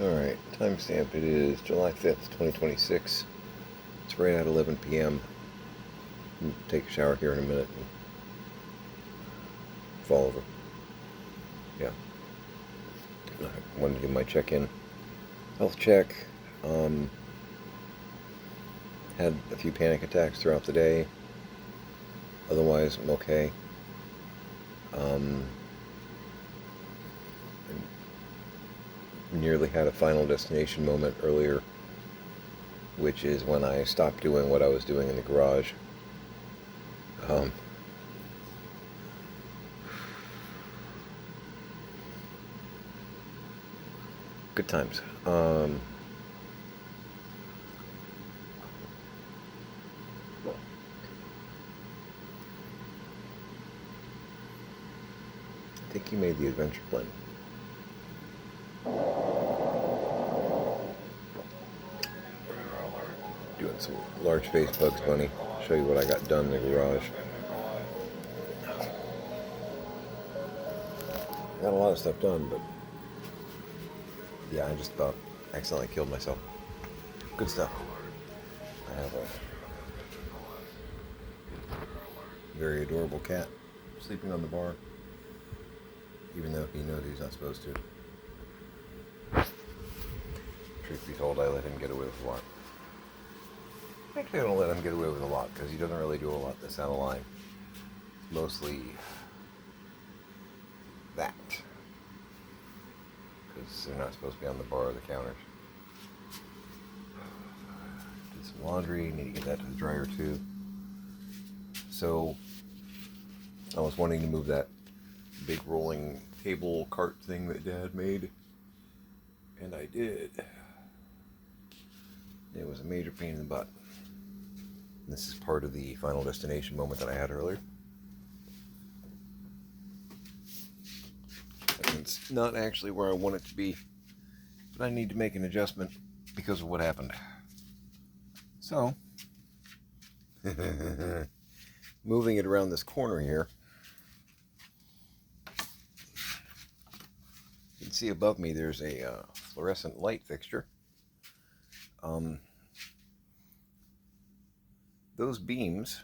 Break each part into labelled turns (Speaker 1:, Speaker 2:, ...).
Speaker 1: Alright, timestamp it is July 5th, 2026. It's right at 11 p.m. I'm gonna take a shower here in a minute and fall over. Yeah. I wanted to give my check-in. Health check. Had a few panic attacks throughout the day. Otherwise, I'm okay. I nearly had a final destination moment earlier, which is when I stopped doing what I was doing in the garage. Um, Good times. I think he made the adventure plan. Doing some large face Bugs Bunny. Show you what I got done in the garage. Got a lot of stuff done, but yeah, I just about accidentally killed myself. Good stuff. I have a very adorable cat sleeping on the bar, even though he knows he's not supposed to. Truth be told, I let him get away with a lot. Actually, I don't let him get away with a lot because he doesn't really do a lot that's out of line. Mostly that, because they're not supposed to be on the bar or the counters. Did some laundry, need to get that to the dryer too. So I was wanting to move that big rolling table cart thing that Dad made, and I did. It was a major pain in the butt. And this is part of the final destination moment that I had earlier. And it's not actually where I want it to be, but I need to make an adjustment because of what happened. So, moving it around this corner here, you can see above me there's a fluorescent light fixture. Those beams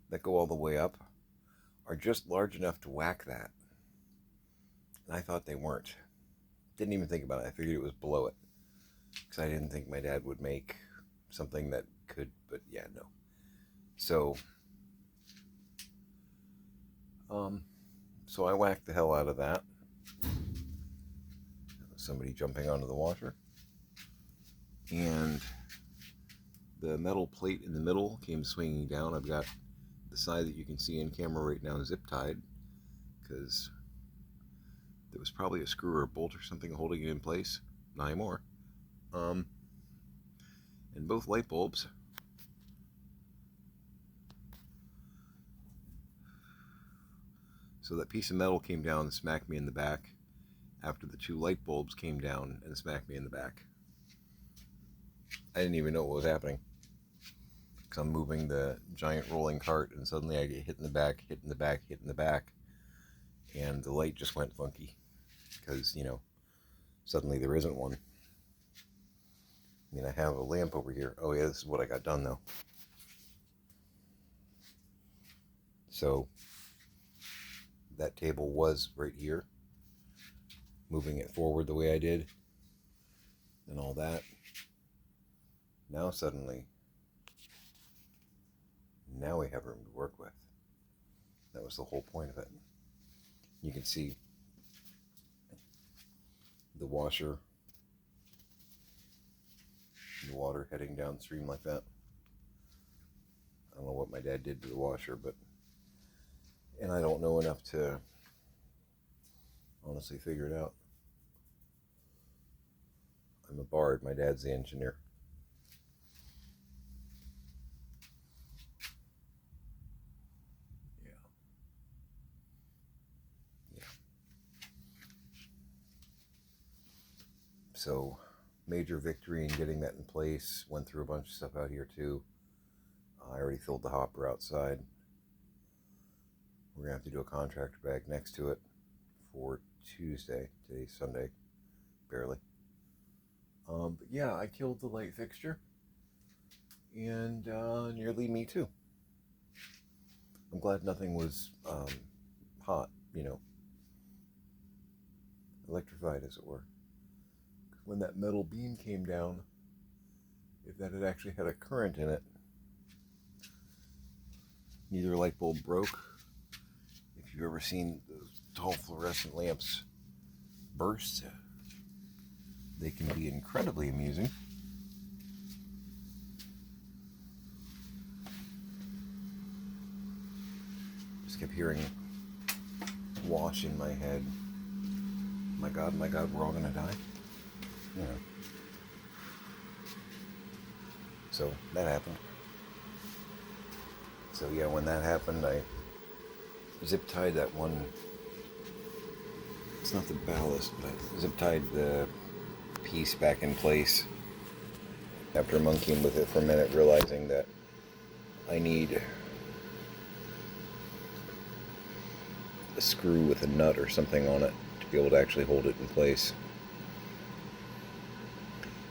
Speaker 1: that go all the way up are just large enough to whack that. And I thought they weren't. Didn't even think about it. I figured it was below it. Because I didn't think my dad would make something that could, but yeah, no. So I whacked the hell out of that. Somebody jumping onto the washer. And the metal plate in the middle came swinging down. I've got the side that you can see in camera right now zip tied because there was probably a screw or a bolt or something holding it in place. Not anymore. And both light bulbs so that piece of metal came down and smacked me in the back after the two light bulbs came down and smacked me in the back. I didn't even know what was happening because I'm moving the giant rolling cart and suddenly I get hit in the back, hit in the back, hit in the back, and the light just went funky because, suddenly there isn't one. I mean, I have a lamp over here. Oh yeah, this is what I got done though. So that table was right here, moving it forward the way I did and all that. Now suddenly, now we have room to work with. That was the whole point of it. You can see the washer, the water heading downstream like that. I don't know what my dad did to the washer, and I don't know enough to honestly figure it out. I'm a bard, my dad's the engineer. Yeah. So, major victory in getting that in place. Went through a bunch of stuff out here too. I already filled the hopper outside. We're going to have to do a contractor bag next to it for Tuesday. Today's Sunday, barely. But yeah, I killed the light fixture, and nearly me too. I'm glad nothing was hot, electrified as it were. When that metal beam came down, if that had actually had a current in it, neither light bulb broke. If you've ever seen those tall fluorescent lamps burst, they can be incredibly amusing. Just kept hearing wash in my head. My God, we're all gonna die. You know. So that happened. So yeah, when that happened, I zip tied that one. It's not the ballast, but I zip tied the piece back in place after monkeying with it for a minute, realizing that I need a screw with a nut or something on it to be able to actually hold it in place.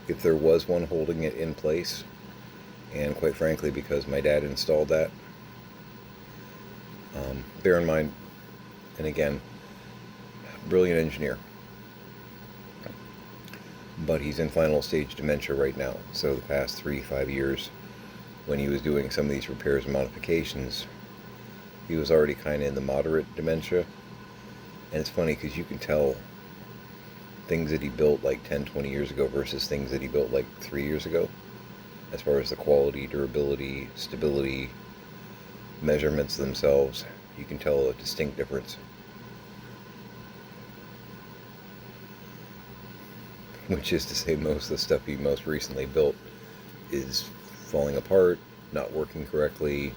Speaker 1: If there was one holding it in place, and quite frankly, because my dad installed that, bear in mind, and again, brilliant engineer, but he's in final stage dementia right now. So the past 3-5 years, when he was doing some of these repairs and modifications, he was already kind of in the moderate dementia. And it's funny because you can tell things that he built like 10-20 years ago versus things that he built like 3 years ago, as far as the quality, durability, stability, measurements themselves. You can tell a distinct difference. Which is to say, most of the stuff he most recently built is falling apart, not working correctly,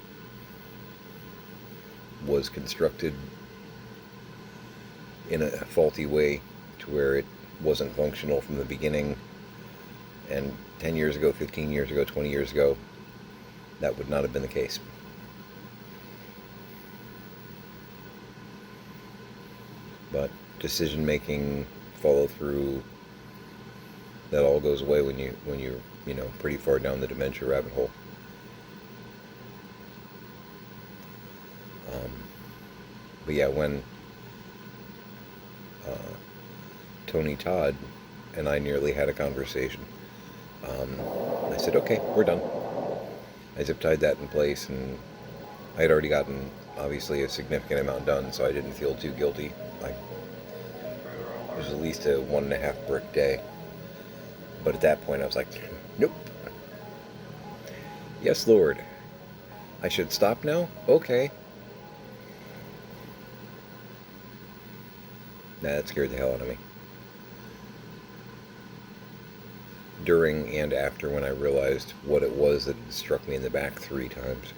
Speaker 1: was constructed in a faulty way to where it wasn't functional from the beginning. And 10 years ago, 15 years ago, 20 years ago, that would not have been the case. But decision making, follow through, that all goes away when you're pretty far down the dementia rabbit hole. But yeah, when Tony Todd and I nearly had a conversation, I said, okay, we're done. I zip tied that in place, and I had already gotten obviously a significant amount done, so I didn't feel too guilty. It was at least a 1.5 brick day. But at that point I was like, nope. Yes, Lord. I should stop now? Okay. That scared the hell out of me. During and after, when I realized what it was that struck me in the back 3 times.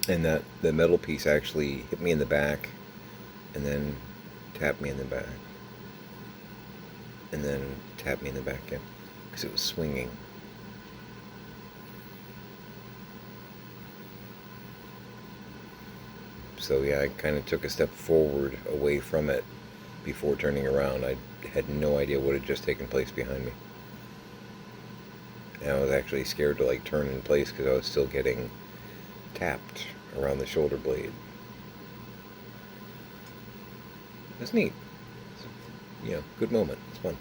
Speaker 1: And that the metal piece actually hit me in the back and then tapped me in the back. And then tapped me in the back again. Because it was swinging. So yeah, I kind of took a step forward away from it before turning around. I had no idea what had just taken place behind me. And I was actually scared to turn in place because I was still getting tapped around the shoulder blade. It was neat. It's good moment. It's fun.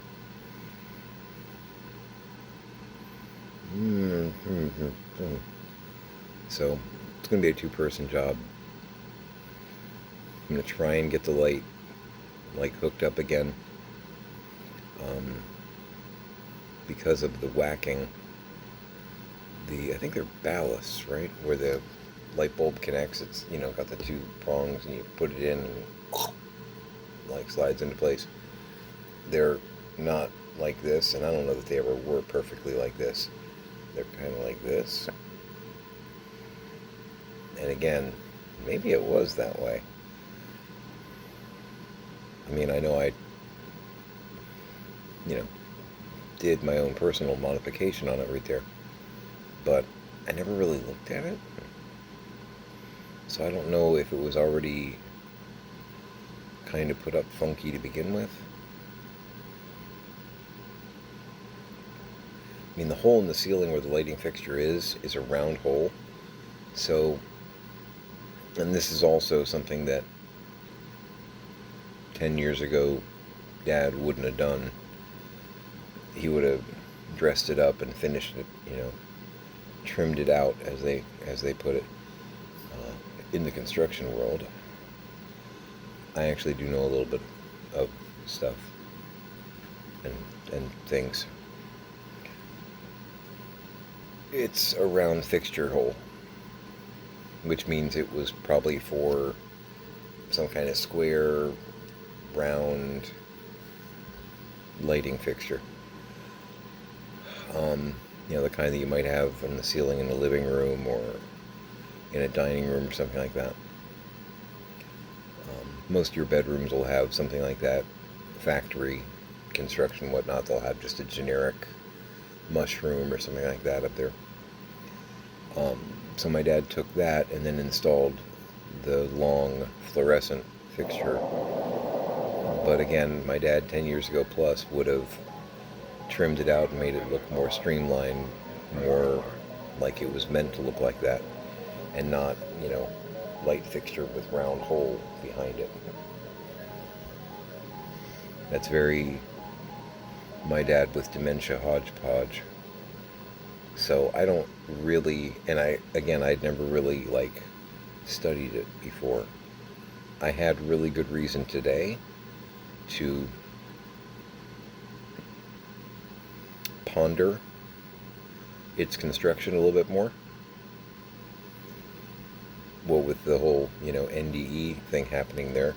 Speaker 1: So it's going to be a 2-person job. I'm going to try and get the light hooked up again. Because of the whacking, I think they're ballasts, right? Where the light bulb connects. It's, got the 2 prongs and you put it in and slides into place. They're not like this, and I don't know that they ever were perfectly like this. They're kind of like this. And again, maybe it was that way. I mean, I know I, did my own personal modification on it right there, but I never really looked at it. So I don't know if it was already kind of put up funky to begin with. I mean, the hole in the ceiling where the lighting fixture is a round hole. So, and this is also something that 10 years ago Dad wouldn't have done. He would have dressed it up and finished it, trimmed it out, as they put it, in the construction world. I actually do know a little bit of stuff and things. It's a round fixture hole, which means it was probably for some kind of square, round lighting fixture. The kind that you might have on the ceiling in the living room or in a dining room or something like that. Most of your bedrooms will have something like that. Factory construction, whatnot, they'll have just a generic mushroom or something like that up there. So my dad took that and then installed the long fluorescent fixture. But again, my dad 10 years ago plus would have trimmed it out and made it look more streamlined, more like it was meant to look like that, and not, light fixture with round hole behind it. That's very my dad with dementia hodgepodge. So I don't really, and I'd never really studied it before. I had really good reason today to ponder its construction a little bit more. Well, with the whole, NDE thing happening there.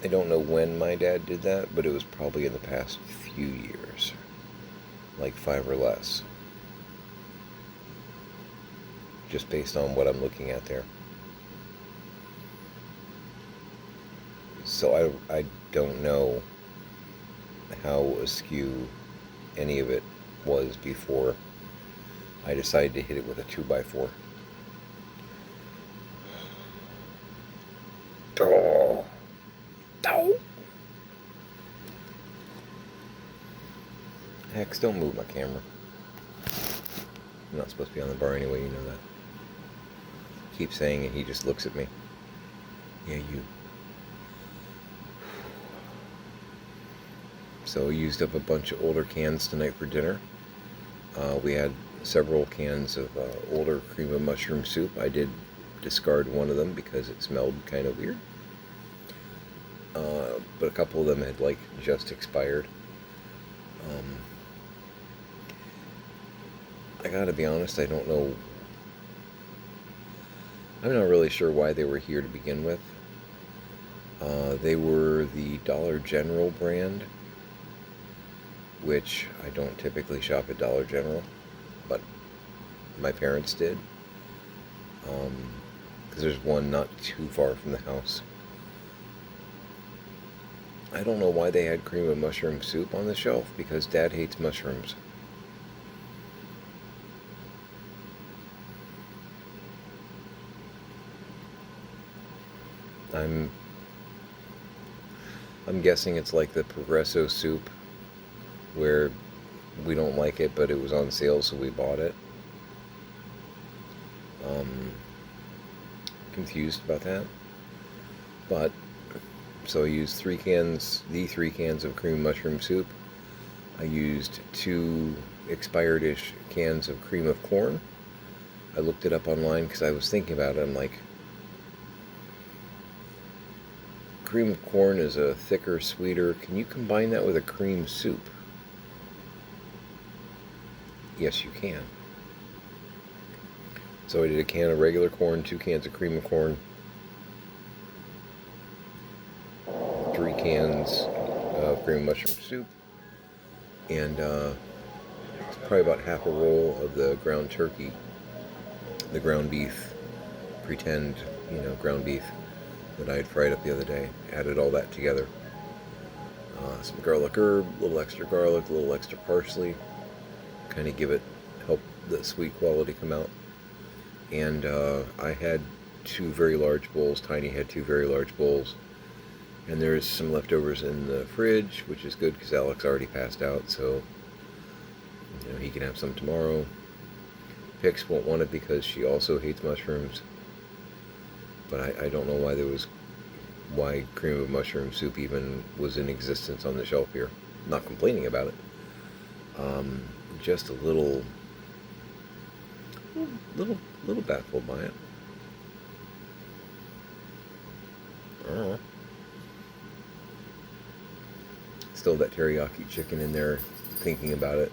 Speaker 1: I don't know when my dad did that, but it was probably in the past few years. Like 5 or less. Just based on what I'm looking at there. So I don't know how askew any of it was before I decided to hit it with a 2x4. Oh. Oh. Hex, don't move my camera. I'm not supposed to be on the bar anyway, you know that. Keep saying it, he just looks at me. Yeah, you. So we used up a bunch of older cans tonight for dinner. We had several cans of older cream of mushroom soup. I did discard one of them because it smelled kind of weird. But a couple of them had just expired. I gotta be honest, I don't know. I'm not really sure why they were here to begin with. They were the Dollar General brand, which I don't typically shop at Dollar General, but my parents did. Because there's one not too far from the house. I don't know why they had cream of mushroom soup on the shelf, because Dad hates mushrooms. I'm guessing it's like the Progresso soup, where we don't like it, but it was on sale, so we bought it. Confused about that. But, so I used 3 cans of cream mushroom soup. I used 2 expired-ish cans of cream of corn. I looked it up online because I was thinking about it. I'm like, cream of corn is a thicker, sweeter. Can you combine that with a cream soup? Yes, you can. So I did a can of regular corn, 2 cans of cream of corn, 3 cans of cream mushroom soup, and probably about half a roll of the ground turkey, the ground beef, pretend, ground beef that I had fried up the other day. Added all that together. Some garlic herb, a little extra garlic, a little extra parsley, kind of help the sweet quality come out. And I had two very large bowls. Tiny had two very large bowls. And there's some leftovers in the fridge, which is good because Alex already passed out, so he can have some tomorrow. Pix won't want it because she also hates mushrooms. But I don't know why cream of mushroom soup even was in existence on the shelf here. I'm not complaining about it. Just a little baffled by it. I don't know. Still that teriyaki chicken in there, thinking about it.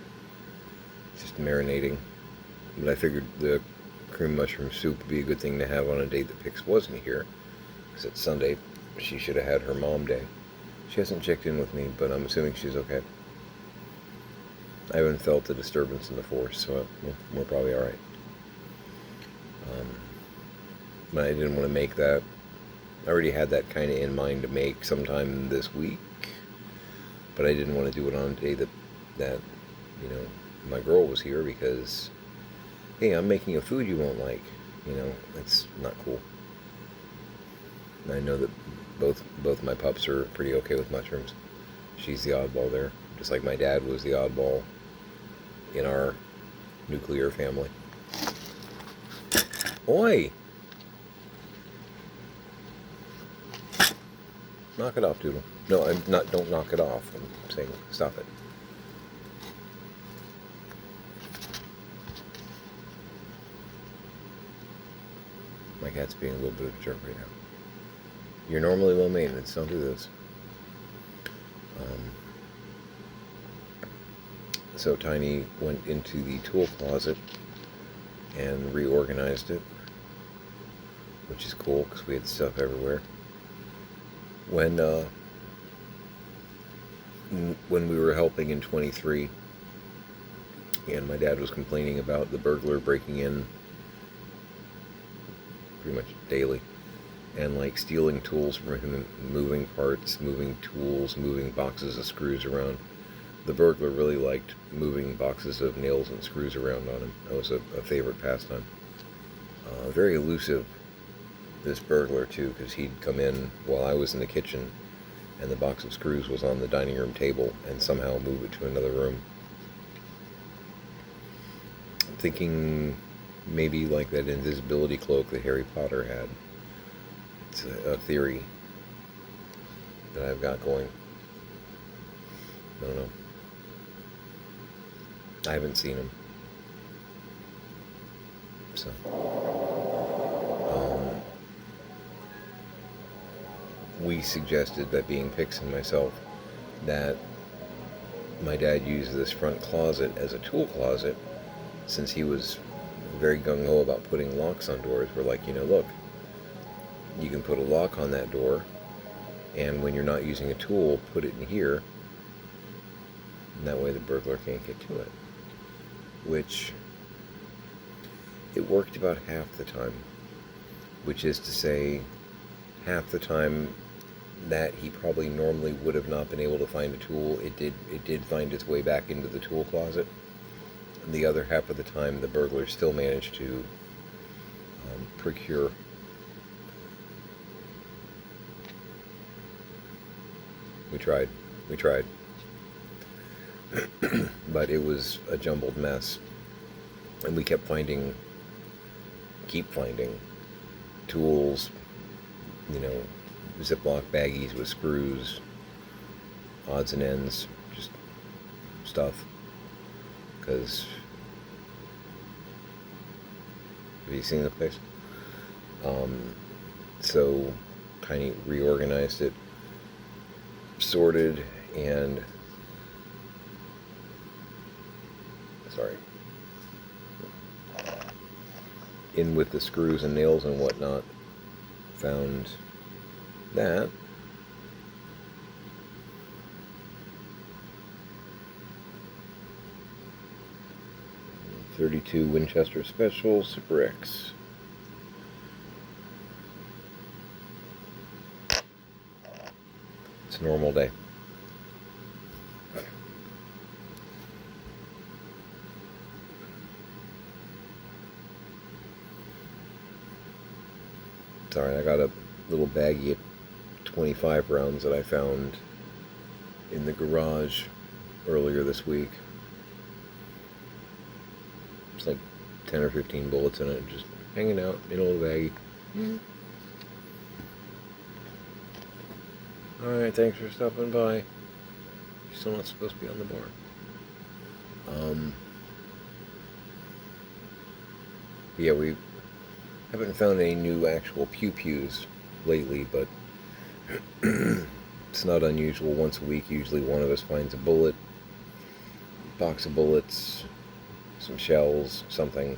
Speaker 1: Just marinating. But I figured the cream mushroom soup would be a good thing to have on a day that Pix wasn't here. Because it's Sunday. She should have had her mom day. She hasn't checked in with me, but I'm assuming she's okay. I haven't felt a disturbance in the force, so we're probably alright. But I didn't want to make that. I already had that kind of in mind to make sometime this week. But I didn't want to do it on a day that my girl was here because, hey, I'm making a food you won't like. That's not cool. And I know that both my pups are pretty okay with mushrooms. She's the oddball there, just like my dad was the oddball in our nuclear family. Oi! Knock it off, Doodle. No, I'm not. Don't knock it off. I'm saying stop it. My cat's being a little bit of a jerk right now. You're normally low maintenance. Don't do this. So Tiny went into the tool closet and reorganized it, which is cool because we had stuff everywhere. When we were helping in 23, and my dad was complaining about the burglar breaking in pretty much daily, and like stealing tools from him, moving parts, moving tools, moving boxes of screws around. The burglar really liked moving boxes of nails and screws around on him. That was a favorite pastime. Very elusive, this burglar too, because he'd come in while I was in the kitchen and the box of screws was on the dining room table and somehow move it to another room. I'm thinking maybe like that invisibility cloak that Harry Potter had. It's a theory that I've got going. I don't know. I haven't seen him. So, we suggested, that being Pix and myself, that my dad use this front closet as a tool closet, since he was very gung-ho about putting locks on doors. We're like, look, you can put a lock on that door, and when you're not using a tool, put it in here, and that way the burglar can't get to it. Which, it worked about half the time, which is to say, half the time that he probably normally would have not been able to find a tool, it did find its way back into the tool closet. And the other half of the time, the burglar still managed to procure. We tried. But it was a jumbled mess. And we keep finding tools, Ziploc baggies with screws, odds and ends, just stuff. Because, have you seen the place? So, kind of reorganized it, sorted, and in with the screws and nails and whatnot, found that. .32 Winchester Special Super X. It's a normal day. It's alright. I got a little baggie of 25 rounds that I found in the garage earlier this week. It's like 10 or 15 bullets in it, just hanging out in a little baggie. Alright, thanks for stopping by. You're still not supposed to be on the bar. Yeah, we haven't found any new actual pew-pews lately, but it's not unusual. Once a week, usually one of us finds a bullet, box of bullets, some shells, something.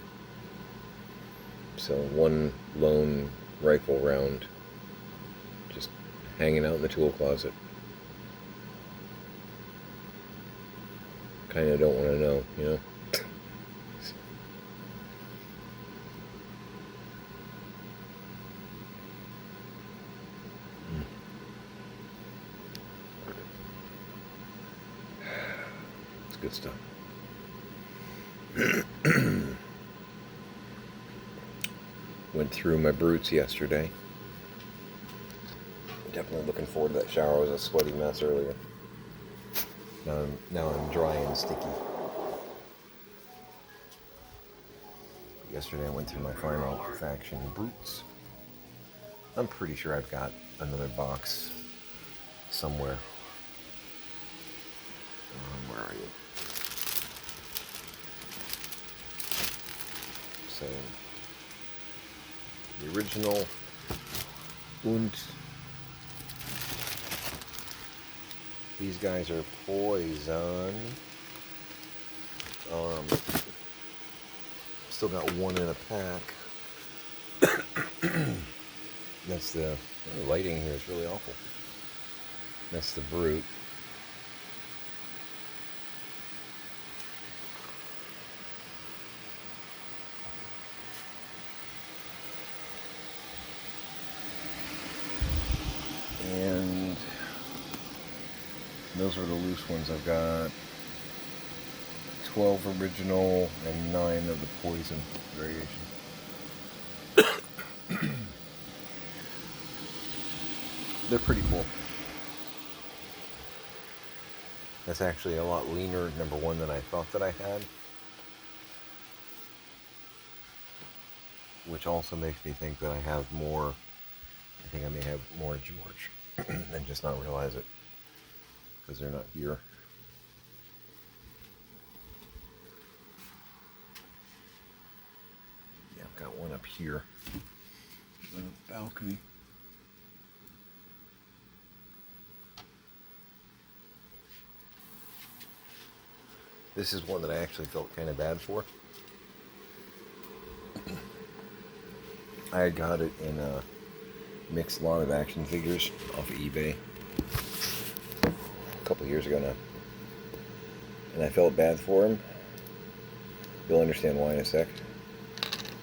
Speaker 1: So one lone rifle round just hanging out in the tool closet. Kind of don't want to know, you know? It's good stuff. Went through my brutes yesterday. Definitely looking forward to that shower. It was a sweaty mess earlier. Now I'm dry and sticky. Yesterday I went through my final faction brutes. I'm pretty sure I've got another box somewhere. Where are you? So, the original und these guys are poison. Still got one in a pack. That's the lighting here is really awful. That's the brute. And those are the loose ones. I've got 12 original and 9 of the poison variation. They're pretty cool. That's actually a lot leaner, number one, than I thought that I had. Which also makes me think that I have more, I think I may have more George and just not realize it. Because they're not here. Yeah, I've got one up here on the balcony. This is one that I actually felt kind of bad for. I had got it in a mixed lot of action figures off of eBay a couple years ago now. And I felt bad for him. You'll understand why in a sec.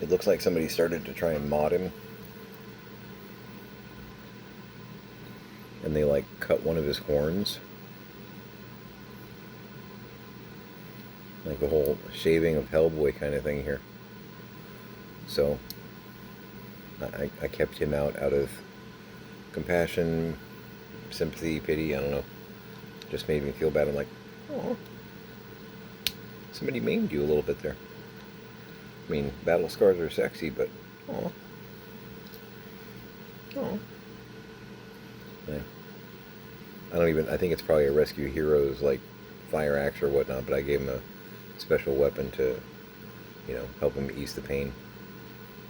Speaker 1: It looks like somebody started to try and mod him. And they like cut one of his horns. Like the whole shaving of Hellboy kind of thing here. So I kept him out of compassion, sympathy, pity, I don't know. Just made me feel bad. I'm like, oh, somebody maimed you a little bit there. I mean, battle scars are sexy, but oh. Yeah. I think it's probably a Rescue Heroes like fire axe or whatnot, but I gave him a special weapon to, you know, help him ease the pain.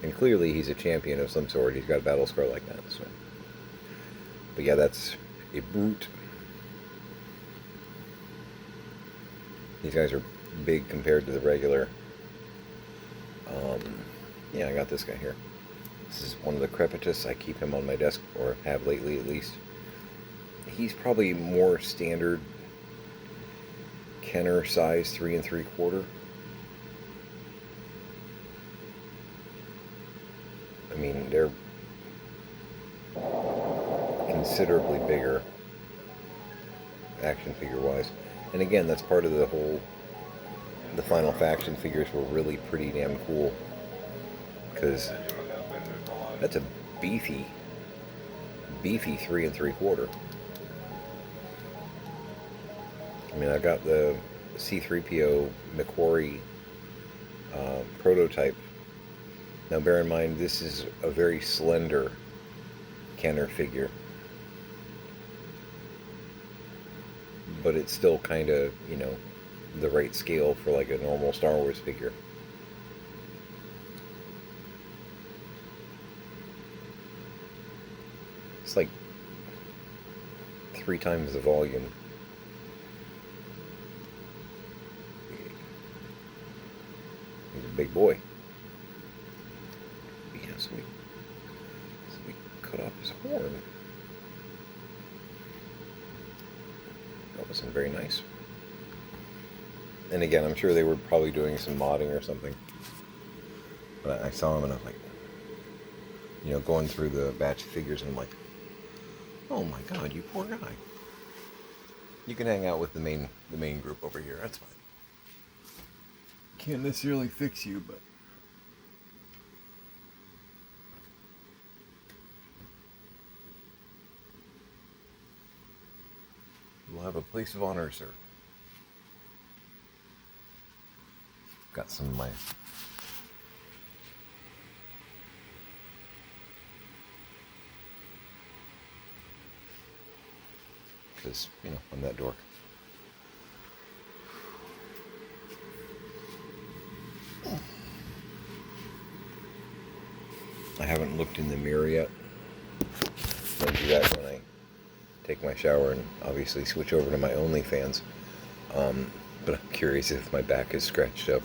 Speaker 1: And clearly he's a champion of some sort. He's got a battle scar like that. So, but yeah, that's a brute. These guys are big compared to the regular. Yeah, I got this guy here. This is one of the Crepitus. I keep him on my desk, or have lately at least. He's probably more standard Kenner size, 3 3/4. I mean, they're considerably bigger action figure wise. And again, that's part of the whole, the Final Faction figures were really pretty damn cool. Because that's a beefy, beefy 3 3/4. I mean, I got the C3PO McQuarrie prototype. Now, bear in mind, this is a very slender Kenner figure, but it's still kind of, the right scale for like a normal Star Wars figure. It's like 3 times the volume. He's a big boy. Yeah, so we cut off his horn. That wasn't very nice. And again, I'm sure they were probably doing some modding or something. But I saw him and I was like, going through the batch of figures, and I'm like, oh my god, you poor guy. You can hang out with the main group over here. That's fine. Can't necessarily fix you, but you'll have a place of honor, sir. Got some of my because I'm that dork. I haven't looked in the mirror yet. I'll do that when I take my shower and obviously switch over to my OnlyFans. But I'm curious if my back is scratched up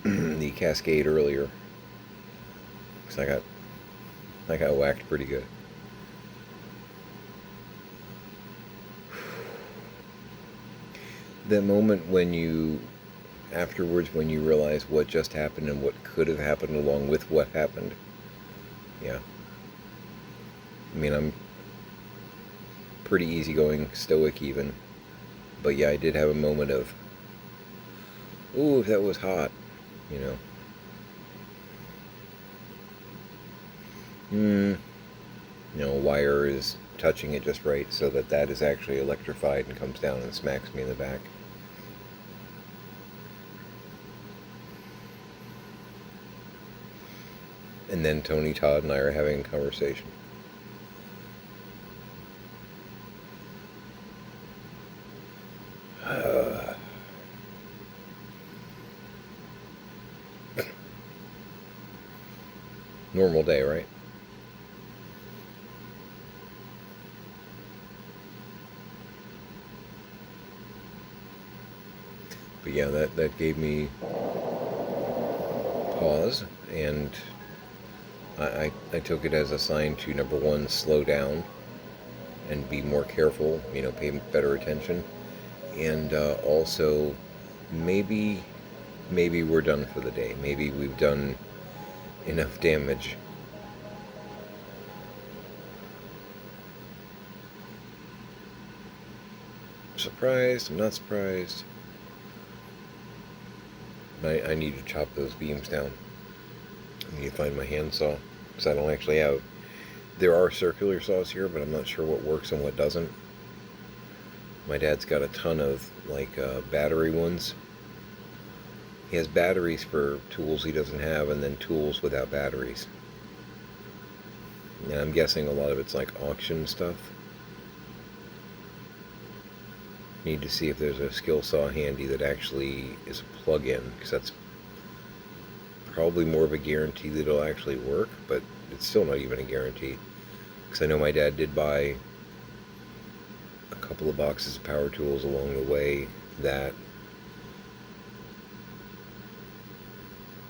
Speaker 1: from the Cascade earlier, because I got whacked pretty good. That moment afterwards, when you realize what just happened and what could have happened along with what happened. Yeah. I mean, I'm pretty easygoing, stoic even. But yeah, I did have a moment of, ooh, that was hot, wire is touching it just right so that is actually electrified and comes down and smacks me in the back. And then Tony Todd and I are having a conversation. Normal day, right? But yeah, that gave me pause, and I took it as a sign to, number one, slow down and be more careful, pay better attention, and also maybe we're done for the day. Maybe we've done enough damage. Surprised? I'm not surprised. I need to chop those beams down. I need to find my handsaw, because I don't actually have. There are circular saws here, but I'm not sure what works and what doesn't. My dad's got a ton of battery ones. He has batteries for tools he doesn't have, and then tools without batteries. And I'm guessing a lot of it's like auction stuff. Need to see if there's a skill saw handy that actually is a plug-in, because that's probably more of a guarantee that it'll actually work, but it's still not even a guarantee. Because I know my dad did buy a couple of boxes of power tools along the way that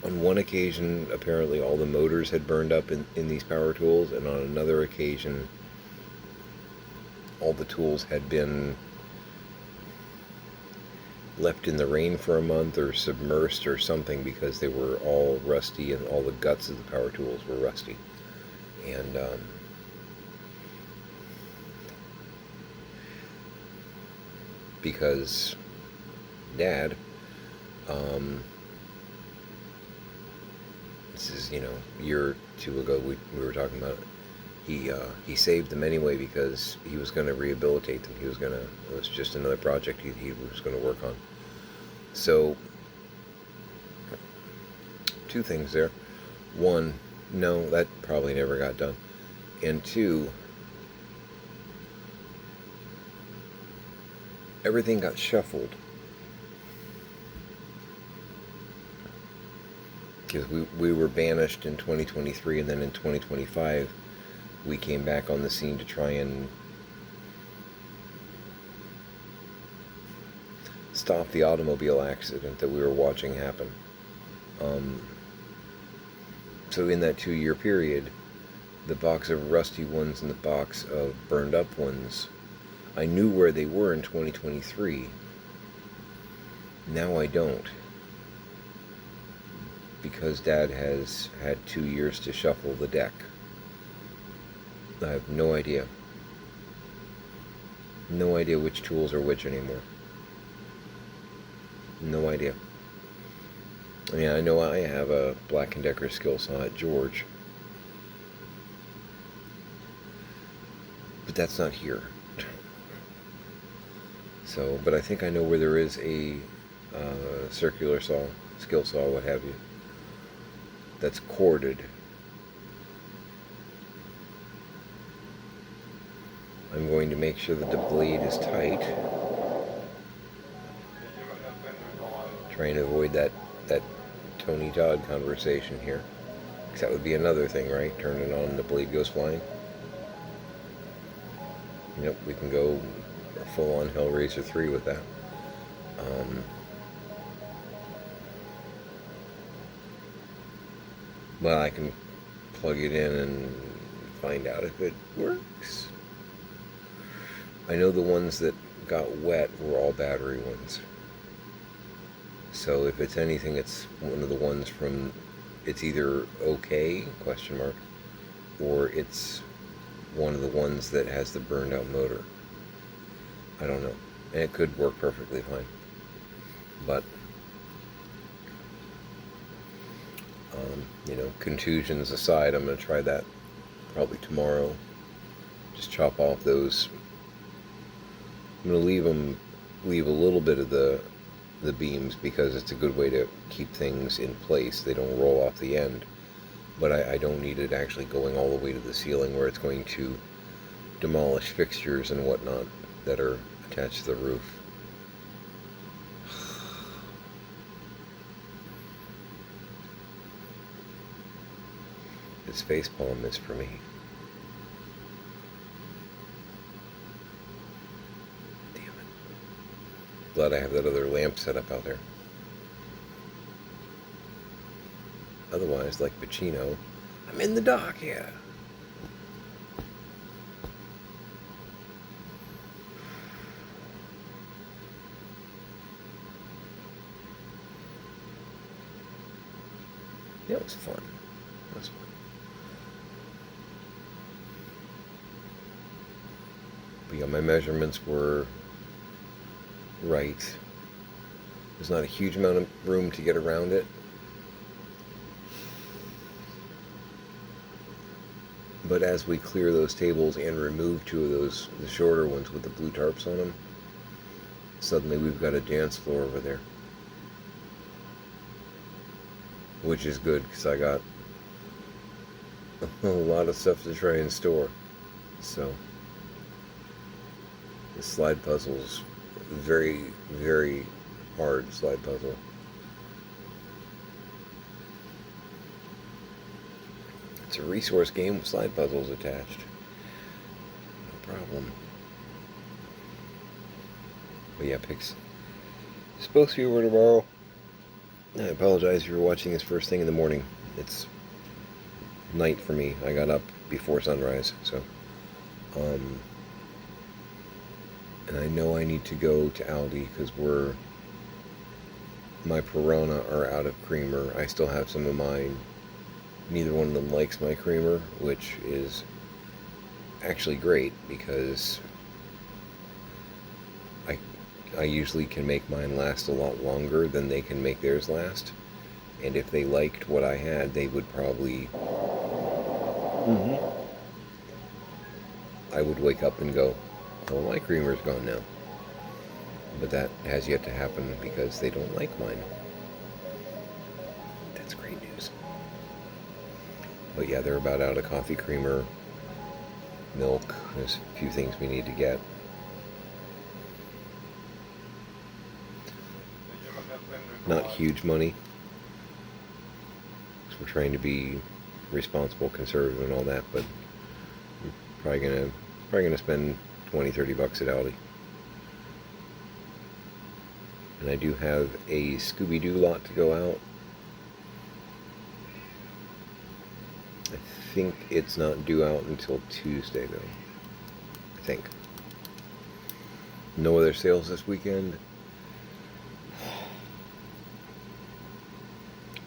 Speaker 1: on one occasion apparently all the motors had burned up in these power tools, and on another occasion all the tools had been left in the rain for a month or submersed or something, because they were all rusty and all the guts of the power tools were rusty. And because Dad This is, a year or two ago we were talking about it. He saved them anyway because he was going to rehabilitate them. It was just another project he was going to work on. So, two things there. One, no, that probably never got done. And two, everything got shuffled. Because we were banished in 2023, and then in 2025 we came back on the scene to try and stop the automobile accident that we were watching happen. So in that 2-year period, the box of rusty ones and the box of burned up ones, I knew where they were in 2023. Now I don't. Because Dad has had 2 years to shuffle the deck. I have no idea. No idea which tools are which anymore. No idea. I mean, I know I have a Black & Decker skill saw at George. But that's not here. So, but I think I know where there is a circular saw, skill saw, what have you, that's corded. I'm going to make sure that the blade is tight. Trying to avoid that Tony Todd conversation here. Because that would be another thing, right? Turn it on and the blade goes flying. Yep, we can go full on Hellraiser 3 with that. Well, I can plug it in and find out if it works. I know the ones that got wet were all battery ones. So if it's anything, it's one of the ones from, it's either okay, question mark, or it's one of the ones that has the burned out motor. I don't know. And it could work perfectly fine. But, contusions aside, I'm going to try that probably tomorrow. Just chop off those. I'm going to leave a little bit of the beams because it's a good way to keep things in place. They don't roll off the end. But I don't need it actually going all the way to the ceiling where it's going to demolish fixtures and whatnot that are attached to the roof. This facepalm is for me. Damn it. Glad I have that other lamp set up out there. Otherwise, like Pacino, I'm in the dock here. Yeah, it was fun. It was fun. But yeah, my measurements were right. There's not a huge amount of room to get around it. But as we clear those tables and remove 2 of those, the shorter ones with the blue tarps on them, suddenly we've got a dance floor over there. Which is good, because I got a lot of stuff to try and store. So, the slide puzzle's very, very hard slide puzzle. It's a resource game with slide puzzles attached. No problem. But yeah, Pix. Supposed to be over tomorrow. I apologize if you're watching this first thing in the morning. It's night for me. I got up before sunrise, so. And I know I need to go to Aldi because my Piranha are out of creamer. I still have some of mine. Neither one of them likes my creamer, which is actually great because I usually can make mine last a lot longer than they can make theirs last. And if they liked what I had, they would probably. I would wake up and go, "Oh, my creamer's gone now." But that has yet to happen because they don't like mine. That's great news. But yeah, they're about out of coffee creamer, milk. There's a few things we need to get. Not huge money. We're trying to be responsible, conservative, and all that, but we're probably gonna spend $20-30 at Aldi. And I do have a Scooby-Doo lot to go out. I think it's not due out until Tuesday, though. I think. No other sales this weekend.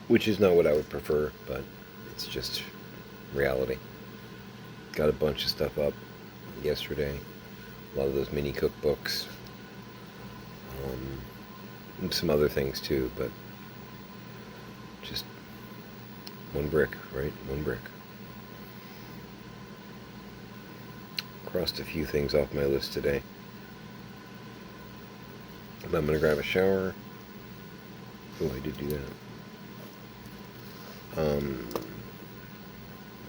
Speaker 1: Which is not what I would prefer, but it's just reality. Got a bunch of stuff up yesterday. A lot of those mini cookbooks. And some other things too, but just one brick, right? One brick. Crossed a few things off my list today. But I'm going to grab a shower. Oh, I did do that. I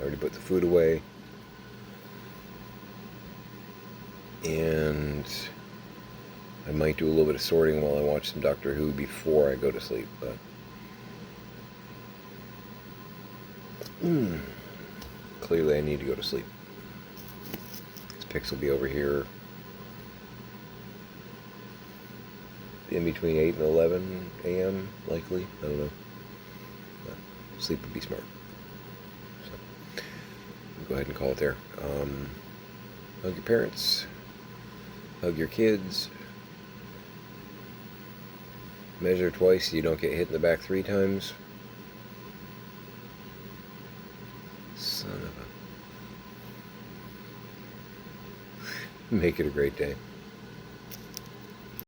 Speaker 1: already put the food away. And I might do a little bit of sorting while I watch some Doctor Who before I go to sleep, but clearly I need to go to sleep. This Pix will be over here in between 8 and 11 a.m. likely. I don't know. But sleep would be smart. So we'll go ahead and call it there. Hug your parents. Hug your kids. Measure twice so you don't get hit in the back 3 times. Son of a... Make it a great day.